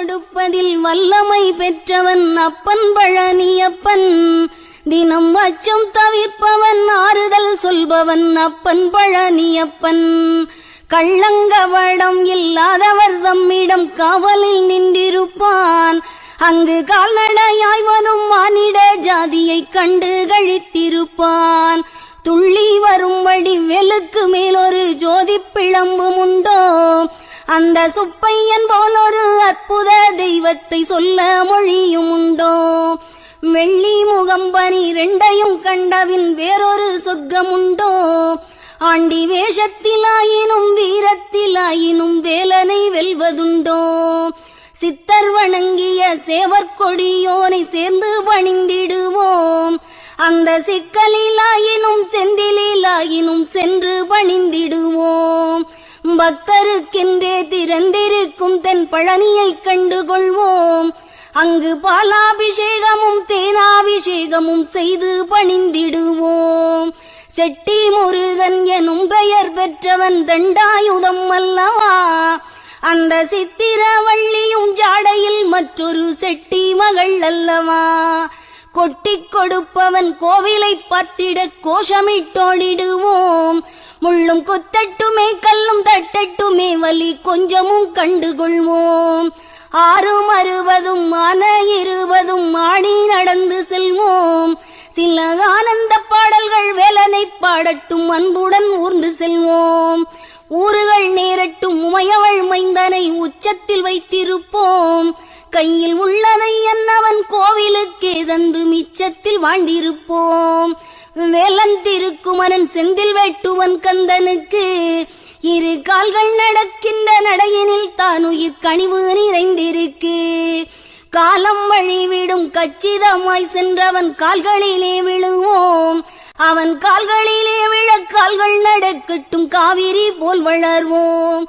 கொடுப்பதில் வல்லமை பெற்றவன் அப்பன் பழனியப்பன். தினம் அச்சம் தவிர்ப்பவன் ஆறுதல் சொல்பவன் அப்பன் பழனியப்பன். கள்ளங்கவடம் இல்லாதவர் தம்மிடம் காவலில் நின்றிருப்பான். அங்கு கால்நடையாய் வரும் மானிட ஜாதியை கண்டு கழித்திருப்பான். துள்ளி வரும்படி வெளுக்கு மேலொரு ஜோதி பிளம்பும் உண்டோ, அந்த சுப்பையன் போல் ஒரு அற்புத தெய்வத்தை சொல்ல மொழியும் உண்டோ. வெள்ளி முகம்பனி ரெண்டையும் கண்டவின் வேறொரு சொர்க்கம் உண்டோ. ஆண்டி வேஷத்திலாயினும் வீரத்திலாயினும் வேலனை வெல்வதுண்டோ. சித்தர் வணங்கிய சேவற்கொடியோனை சேர்ந்து பணிந்திடுவோம். அந்த சிக்கலிலாயினும் செந்திலாயினும் சென்று பணிந்திடுவோம். பக்தருக்கென்றே திறந்திருக்கும் தென் பழனியை கண்டுகொள்வோம். அங்கு பாலாபிஷேகமும் தேனாபிஷேகமும் செய்து பணிந்திடுவோம். செட்டி முருகன் எனும் பெயர் பெற்றவன் தண்டாயுதம் அல்லவா. அந்த சித்திரவள்ளியும் ஜாடையில் மற்றொரு செட்டி மகள் அல்லவா. கொட்டி கொடுப்பவன் கோவிலை பார்த்திட கோஷமிட்டோடிடுவோம். முள்ளும் குத்தட்டுமே கல்லும் தட்டட்டுமே வலி கொஞ்சமும் கண்டுகொள்வோம். 6 60 ஆன 20 ஆடி நடந்து செல்வோம். சில ஆனந்த பாடல்கள் வேலனை பாடட்டும் அன்புடன் ஊர்ந்து செல்வோம். ஊறுகள் நேரட்டும் உமையவள் மைந்தனை உச்சத்தில் வைத்திருப்போம். கையில் உள்ளதை என்னவன் கோவிலுக்கே தந்து மிச்சத்தில் வாழ்ந்திருப்போம். வேலன் திருக்குமரன் செந்தில் வெட்டுவன் கந்தனுக்கு 2 கால்கள் நடக்கின்ற நடையினில் தானுயிர் கனிவு நிறைந்திருக்கு. காலம் வழிவிடும் கச்சிதமாய் சென்றவன் கால்களிலே விழுவோம். அவன் கால்களிலே விழ கால்கள் நடக்கட்டும் காவிரி போல் வளர்வோம்.